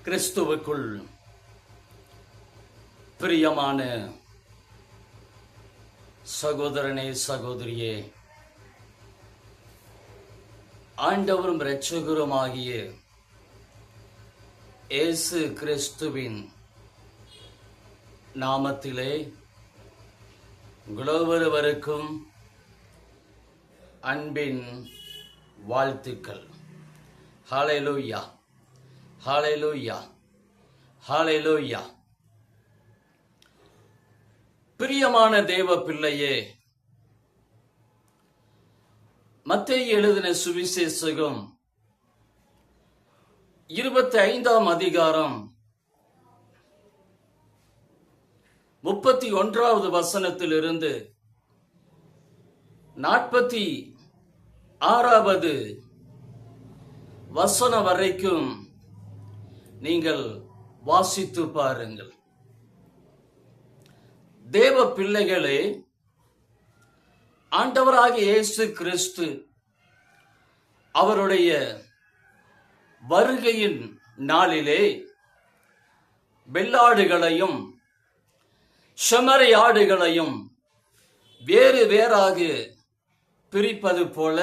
கிறிஸ்துவுக்குள் பிரியமான சகோதரனே, சகோதரியே, ஆண்டவரும் இரட்சகருமாகிய இயேசு கிறிஸ்துவின் நாமத்திலே ஒவ்வொருவருக்கும் அன்பின் வாழ்த்துக்கள். ஹல்லேலூயா, ஹல்லேலூயா, ஹல்லேலூயா. பிரியமான தேவ பிள்ளையே, மத்தேயு எழுதின சுவிசேஷகம் 25ஆம் அதிகாரம் 31வது வசனத்திலிருந்து 46வது வசனம் வரைக்கும் நீங்கள் வாசித்து பாருங்கள். தேவ பிள்ளைகளே, ஆண்டவராகிய இயேசு கிறிஸ்து அவருடைய வருகையின் நாளிலே வெள்ளாடுகளையும் செம்மறியாடுகளையும் வேறு வேறாக பிரிப்பது போல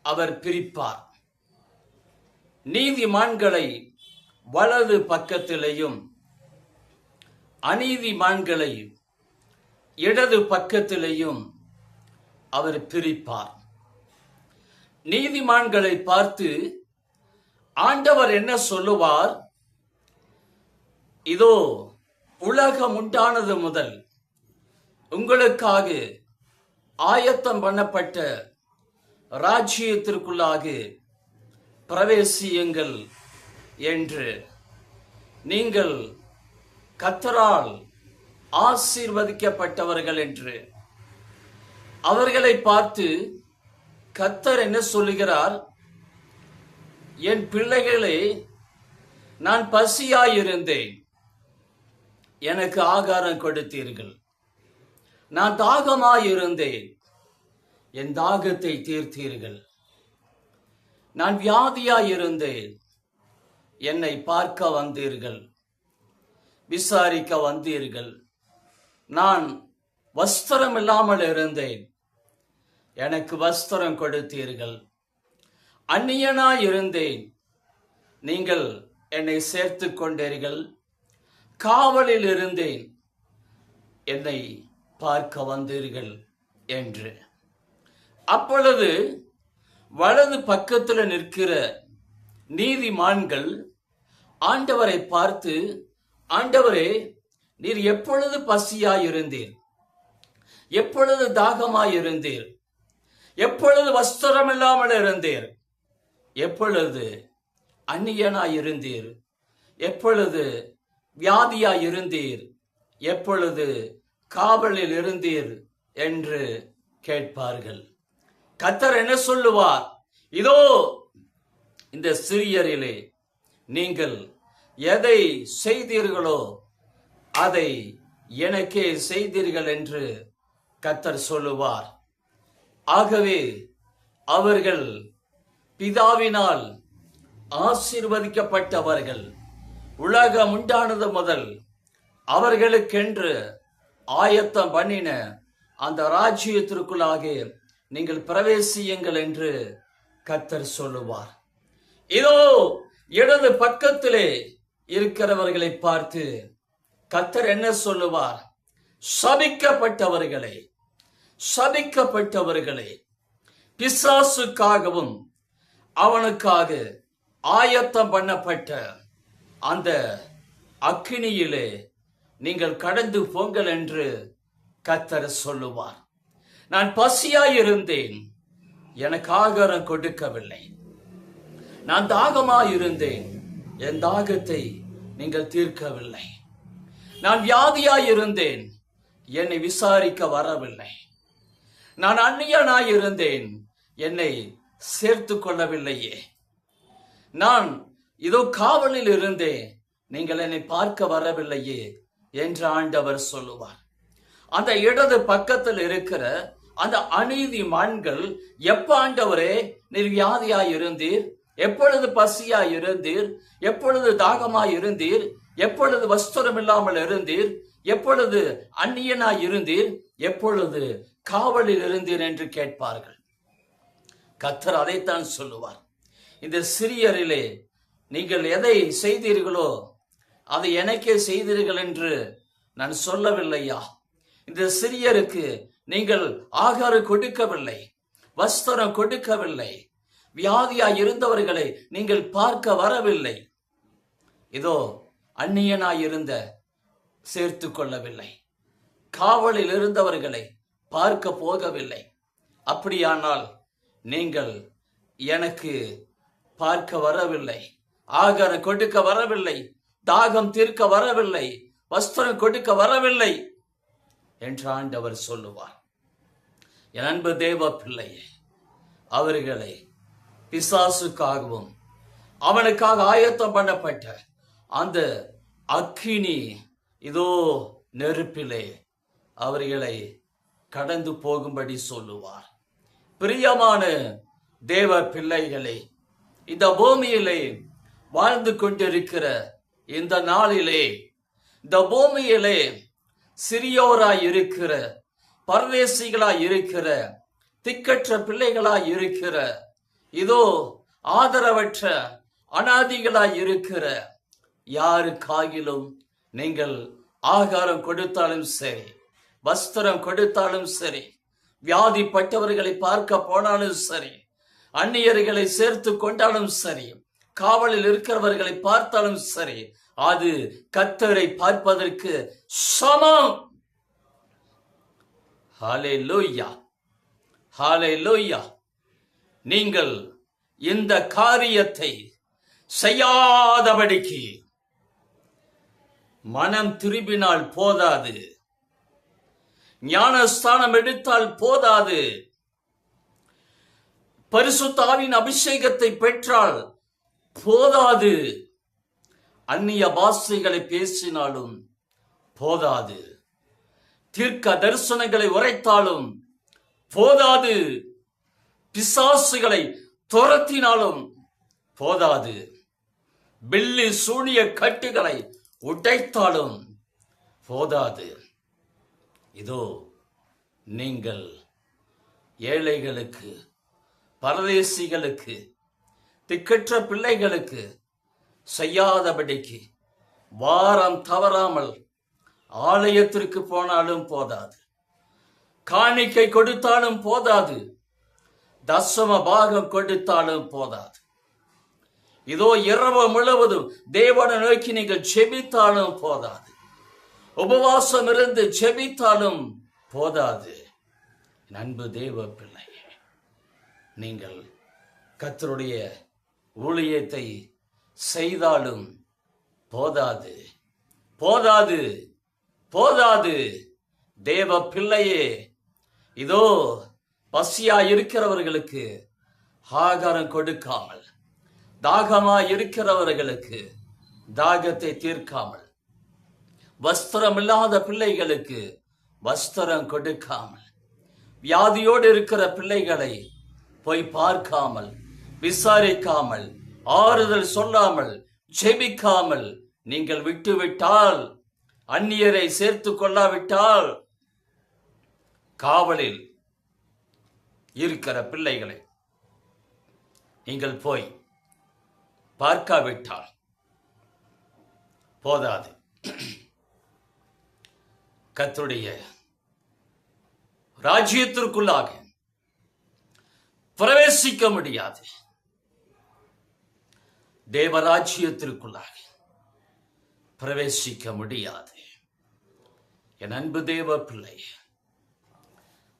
அவர் பிரிப்பார். நீதிமான்களை வலது பக்கத்திலேயும் அநீதிமான்களை இடது பக்கத்திலேயும் அவர் பிரிப்பார். நீதிமான்களை பார்த்து ஆண்டவர் என்ன சொல்லுவார்? இதோ, உலகம் உண்டானது முதல் உங்களுக்காக ஆயத்தம் பண்ணப்பட்ட ராஜ்யத்திற்குள்ளாக பிரவேசியுங்கள் என்று. நீங்கள் கர்த்தரால் ஆசீர்வதிக்கப்பட்டவர்கள் என்று. அவர்களை பார்த்து கர்த்தர் என்ன சொல்லுகிறார்? என் பிள்ளைகளே, நான் பசியாயிருந்தேன், எனக்கு ஆகாரம் கொடுத்தீர்கள். நான் தாகமாயிருந்தேன், என் தாகத்தை தீர்த்தீர்கள். நான் வியாதியாயிருந்தேன், என்னை பார்க்க வந்தீர்கள், விசாரிக்க வந்தீர்கள். நான் வஸ்திரம் இல்லாமல் இருந்தேன், எனக்கு வஸ்திரம் கொடுத்தீர்கள். அந்நியனாயிருந்தேன், நீங்கள் என்னை சேர்த்து கொண்டீர்கள். காவலில் இருந்தேன், என்னை பார்க்க வந்தீர்கள் என்று. அப்பொழுது வலது பக்கத்தில் நிற்கிற நீதிமான்கள் ஆண்டவரை பார்த்து, ஆண்டவரே, நீர் எப்பொழுது பசியாயிருந்தீர்? எப்பொழுது தாகமாயிருந்தீர்? எப்பொழுது வஸ்திரம் இல்லாமல் இருந்தீர்? எப்பொழுது அந்நியனாயிருந்தீர்? எப்பொழுது வியாதியாயிருந்தீர்? எப்பொழுது காவலில் இருந்தீர் என்று கேட்பார்கள். கர்த்தர் என்ன சொல்லுவார்? இதோ, இந்த சிறியரிலே நீங்கள் எதை செய்தீர்களோ அதை எனக்கே செய்தீர்கள் என்று கர்த்தர் சொல்லுவார். ஆகவே அவர்கள் பிதாவினால் ஆசீர்வதிக்கப்பட்டவர்கள். உலகம் உண்டானது முதல் அவர்களுக்கென்று ஆயத்தம் பண்ணின அந்த ராஜ்யத்திற்குள்ளாக நீங்கள் பிரவேசியுங்கள் என்று கர்த்தர் சொல்லுவார். இதோ, இடது பக்கத்திலே இருக்கிறவர்களை பார்த்து கர்த்தர் என்ன சொல்லுவார்? சபிக்கப்பட்டவர்களே, சபிக்கப்பட்டவர்களே, பிசாசுக்காகவும் அவனுக்காக ஆயத்தம் பண்ணப்பட்ட அந்த அக்கினியிலே நீங்கள் கடந்து போங்கள் என்று கர்த்தர் சொல்லுவார். நான் பசியாயிருந்தேன், எனக்கு ஆகாரம் கொடுக்கவில்லை. நான் தாகமாயிருந்தேன், என் தாகத்தை நீங்கள் தீர்க்கவில்லை. நான் வியாதியாயிருந்தேன், என்னை விசாரிக்க வரவில்லை. நான் அந்நியனாயிருந்தேன், என்னை சேர்த்து கொள்ளவில்லையே. நான் இதோ காவலில் இருந்தேன், நீங்கள் என்னை பார்க்க வரவில்லையே என்று ஆண்டவர் சொல்லுவார். அந்த இடது பக்கத்தில் இருக்கிற அந்த அநீதிமான்கள், எப்ப ஆண்டவரே நீர் வியாதியாயிருந்தீர், எப்பொழுது பசியாய் இருந்தீர்? எப்பொழுது தாகமாய் இருந்தீர்? எப்பொழுது வஸ்திரம் இல்லாமல் இருந்தீர்? எப்பொழுது அந்நியனாய் இருந்தீர்? எப்பொழுது காவலில் இருந்தீர் என்று கேட்பார்கள். கர்த்தர் அதைத்தான் சொல்லுவார். இந்த சிறியரிலே நீங்கள் எதை செய்தீர்களோ அதை எனக்கே செய்தீர்கள் என்று நான் சொல்லவில்லையா? இந்த சிறியருக்கு நீங்கள் ஆகாரம் கொடுக்கவில்லை, வஸ்திரம் கொடுக்கவில்லை, வியாதியாய் இருந்தவர்களை நீங்கள் பார்க்க வரவில்லை, இதோ அந்நியனாய் இருந்த சேர்த்து கொள்ளவில்லை, காவலில் இருந்தவர்களை பார்க்க போகவில்லை. அப்படியானால் நீங்கள் எனக்கு பார்க்க வரவில்லை, ஆகாரம் கொடுக்க வரவில்லை, தாகம் தீர்க்க வரவில்லை, வஸ்திரம் கொடுக்க வரவில்லை என்று ஆண்டவர் சொல்லுவார். என் அன்பு தேவ பிள்ளையே, அவர்களை பிசாசுக்காகவும் அவனுக்காக ஆயத்தம் பண்ணப்பட்ட அந்த அக்கினி இதோ நெருப்பிலே அவர்களை கடந்து போகும்படி சொல்லுவார். பிரியமான தேவ பிள்ளைகளே, இந்த பூமியிலே வாழ்ந்து கொண்டிருக்கிற இந்த நாளிலே, இந்த பூமியிலே சிறியோராய் இருக்கிற, பரதேசிகளாய் இருக்கிற, திக்கற்ற பிள்ளைகளாய் இருக்கிற, இதோ ஆதரவற்ற அனாதிகளாய் இருக்கிற யாருக்காகிலும் நீங்கள் ஆகாரம் கொடுத்தாலும் சரி, வஸ்திரம் கொடுத்தாலும் சரி, வியாதிப்பட்டவர்களை பார்க்க போனாலும் சரி, அந்நியர்களை சேர்த்து கொண்டாலும் சரி, காவலில் இருக்கிறவர்களை பார்த்தாலும் சரி, அது கர்த்தரை பார்ப்பதற்கு சமம். ஹல்லேலூயா, ஹல்லேலூயா. நீங்கள் இந்த காரியத்தை செய்யாதபடிக்கு மனம் திரும்பினால் போதாது, ஞானஸ்தானம் எடுத்தால் போதாது, பரிசுத்த ஆவியின் அபிஷேகத்தை பெற்றால் போதாது, அந்நிய பாஷைகளை பேசினாலும் போதாது, தீர்க்க தரிசனங்களை உரைத்தாலும் போதாது, பிசாசுகளை துரத்தினாலும் போதாது, பில்லி சூனிய கட்டுகளை உடைத்தாலும் போதாது. இதோ நீங்கள் ஏழைகளுக்கு, பரதேசிகளுக்கு, திக்கற்ற பிள்ளைகளுக்கு செய்யாதபடிக்கு வாரம் தவறாமல் ஆலயத்திற்கு போனாலும் போதாது, காணிக்கை கொடுத்தாலும் போதாது, தசம பாகம் கொடுத்தாலும் போதாது, இதோ இரவு முழுவதும் தேவனை நோக்கி நீங்கள் ஜெபித்தாலும் போதாது, உபவாசம் இருந்து ஜெபித்தாலும் போதாது. அன்பு தேவ பிள்ளையே, நீங்கள் கர்த்தருடைய ஊழியத்தை செய்தாலும் போதாது, போதாது, போதாது. தேவ பிள்ளையே, இதோ பசியா இருக்கிறவர்களுக்கு ஆகாரம் கொடுக்காமல், தாகமா இருக்கிறவர்களுக்கு தாகத்தை தீர்க்காமல், வஸ்திரம் இல்லாத பிள்ளைகளுக்கு வஸ்திரம் கொடுக்காமல், வியாதியோடு இருக்கிற பிள்ளைகளை போய் பார்க்காமல், விசாரிக்காமல், ஆறுதல் சொல்லாமல், ஜெபிக்காமல் நீங்கள் விட்டுவிட்டால், அந்நியரை சேர்த்து கொள்ளாவிட்டால், காவலில் இருக்கிற பிள்ளைகளை நீங்கள் போய் பார்க்காவிட்டால் போதாது. கர்த்தருடைய ராஜ்யத்திற்குள்ளாக பிரவேசிக்க முடியாது, தேவராஜ்யத்திற்குள்ளாக பிரவேசிக்க முடியாது. என் அன்பு தேவ பிள்ளை,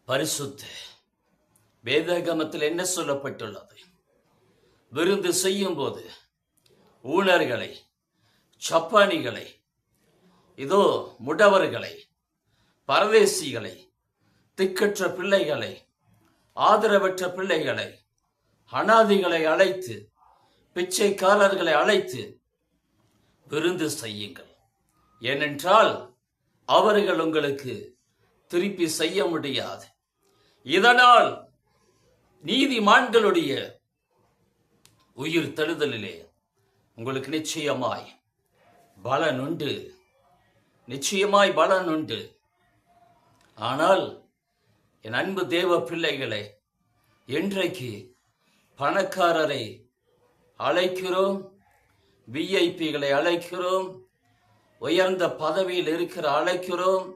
பரிசுத்த வேதாகமத்தில் என்ன சொல்லப்பட்டுள்ளது? விருந்து செய்யும் போது ஊனர்களை, சப்பானிகளை, இதோ முடவர்களை, பரதேசிகளை, திக்கற்ற பிள்ளைகளை, ஆதரவற்ற பிள்ளைகளை, அனாதிகளை அழைத்து, பிச்சைக்காரர்களை அழைத்து விருந்து செய்யுங்கள். ஏனென்றால் அவர்கள் உங்களுக்கு திருப்பி செய்ய முடியாது. இதனால் நீதிமான்களுடைய உயிர் தழுதலிலே உங்களுக்கு நிச்சயமாய் பலன் உண்டு, நிச்சயமாய் பலன் உண்டு. ஆனால் என் அன்பு தேவ பிள்ளைகளே, இன்றைக்கு பணக்காரரை அழைக்கிறோம், விஐபிகளை அழைக்கிறோம், உயர்ந்த பதவியில் இருக்கிற அழைக்கிறோம்.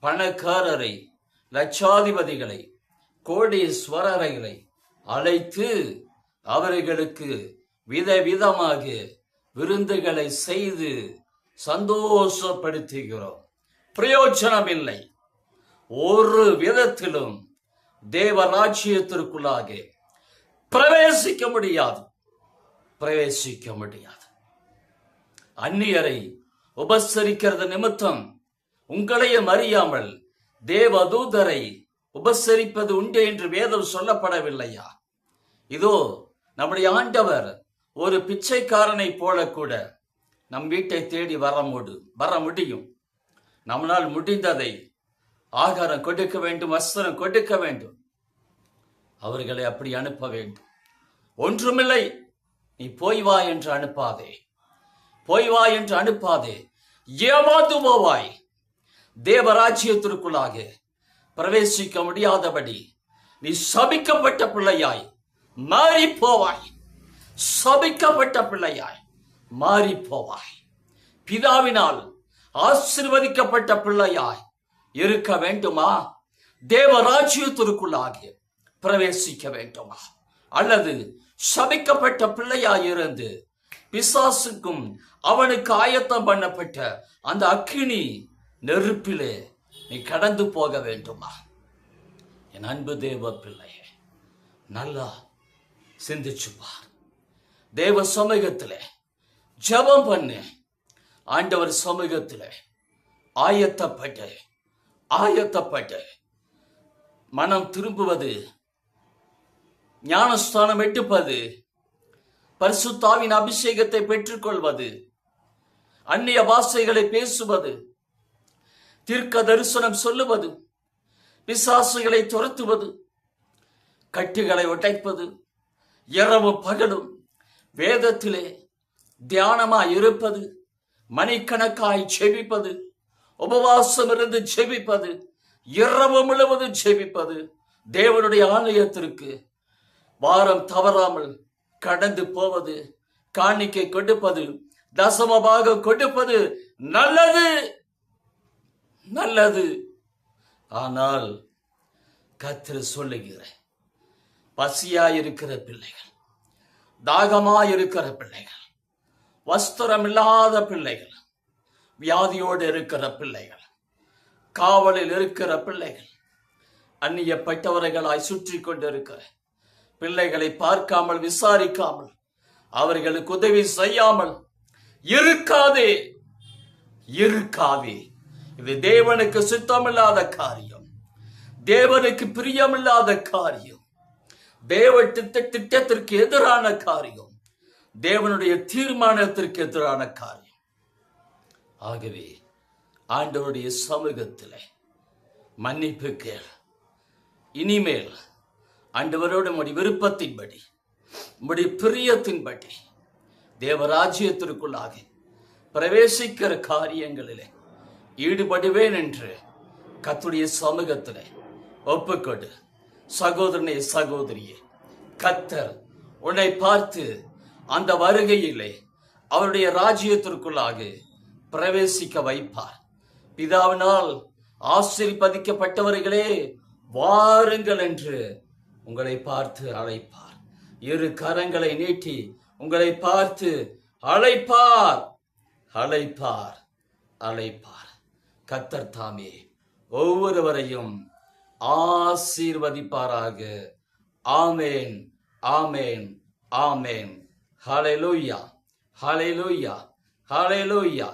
பணக்காரரை, லட்சாதிபதிகளை, கோடீஸ்வரர்களை அழைத்து அவர்களுக்கு விதவிதமாக விருந்துகளை செய்து சந்தோஷப்படுத்துகிறோம். பிரயோஜனம் இல்லை. ஒரு விதத்திலும் தேவராஜ்யத்திற்குள்ளாக பிரவேசிக்க முடியாது. அந்நியரை உபசரிக்கிறது நிமித்தம் உங்களையும் அறியாமல் தேவதூதரை உபசரிப்பது உண்டு என்று வேதம் சொல்லப்படவில்லையா? இதோ நம்முடைய ஆண்டவர் ஒரு பிச்சைக்காரனை போல கூட நம் வீட்டை தேடி வர முடியும். நம்மளால் முடிந்ததை ஆகாரம் கொடுக்க வேண்டும், வஸ்திரம் கொடுக்க வேண்டும், அவர்களை அப்படி அனுப்ப வேண்டும். ஒன்றுமில்லை, நீ போய் வா என்று அனுப்பாதே, ஏமாந்து போவாய். தேவராஜ்யத்திற்குள்ளாக பிரவேசிக்க முடியாதபடி நீ சபிக்கப்பட்ட பிள்ளையாய் மாறி போவாய். பிதாவினால் ஆசீர்வதிக்கப்பட்ட பிள்ளையாய் இருக்க வேண்டுமா? தேவராஜ்யத்திற்குள்ளாக பிரவேசிக்க வேண்டுமா? அல்லது சபிக்கப்பட்ட பிள்ளையாய் இருந்து பிசாசுக்கும் அவனுக்கு ஆயத்தம் பண்ணப்பட்ட அந்த அக்கினி நெருப்பிலே நீ கடந்து போக வேண்டுமா? என் அன்பு தேவ பிள்ளையே, நல்லா சிந்திச்சு பார். தேவ சமூகத்திலே ஜெபம் பண்ணு. ஆண்டவர் சமூகத்திலே ஆயத்தப்பட்டு மனம் திரும்புவது, ஞானஸ்தானம் எடுப்பது, பரிசுத்தாவின் அபிஷேகத்தை பெற்றுக்கொள்வது, அந்நிய பாஷைகளை பேசுவது, தீர்க்க தரிசனம் சொல்லுவது, பிசாசுகளை துரத்துவது, கட்டுகளை உடைப்பது, இரவு பகலும் வேதத்திலே தியானமாய் இருப்பது, மணிக்கணக்காய் ஜெபிப்பது, உபவாசம் இருந்து ஜெபிப்பது, இரவு முழுவதும் ஜெபிப்பது, தேவனுடைய ஆலயத்திற்கு வாரம் தவறாமல் கடந்து போவது, காணிக்கை கொடுப்பது, தசமபாக கொடுப்பது நல்லது. ஆனால் கர்த்தர் சொல்லுகிற பசியாயிருக்கிற பிள்ளைகள், தாகமாயிருக்கிற பிள்ளைகள், வஸ்திரம் இல்லாத பிள்ளைகள், வியாதியோடு இருக்கிற பிள்ளைகள், காவலில் இருக்கிற பிள்ளைகள், அந்நியப்பட்டவர்களாய் சுற்றி கொண்டிருக்கிற பிள்ளைகளை பார்க்காமல், விசாரிக்காமல், அவர்களுக்கு உதவி செய்யாமல் இருக்காதே. இது தேவனுக்கு சித்தமில்லாத காரியம், தேவனுக்கு பிரியமில்லாத காரியம், தேவ திட்டத்திற்கு எதிரான காரியம், தேவனுடைய தீர்மானத்திற்கு எதிரான காரியம். ஆகவே ஆண்டவருடைய சமூகத்திலே மன்னிப்பு கேள். இனிமேல் ஆண்டவரோடு உம்முடைய விருப்பத்தின்படி, உம்முடைய பிரியத்தின்படி தேவராஜ்யத்திற்குள்ளாக பிரவேசிக்கிற காரியங்களிலே ஈடுபடுவேன் என்று கர்த்தருடைய சமூகத்திலே ஒப்புக்கொடு. சகோதரனே, சகோதரியே, கர்த்தர் உன்னை பார்த்து அந்த வருகையிலே அவருடைய ராஜ்யத்திற்குள்ளாக பிரவேசிக்க வைப்பார். பிதாவினால் ஆசீர்வதிக்கப்பட்டவர்களே வாருங்கள் என்று உங்களை பார்த்து அழைப்பார். இரு கரங்களை நீட்டி உங்களை பார்த்து அழைப்பார். கர்த்தர் தாமே ஒவ்வொருவரையும் ஆசீர்வதிப்பாராக. ஆமேன், ஆமேன், ஆமேன். ஹல்லேலூயா, ஹல்லேலூயா, ஹல்லேலூயா.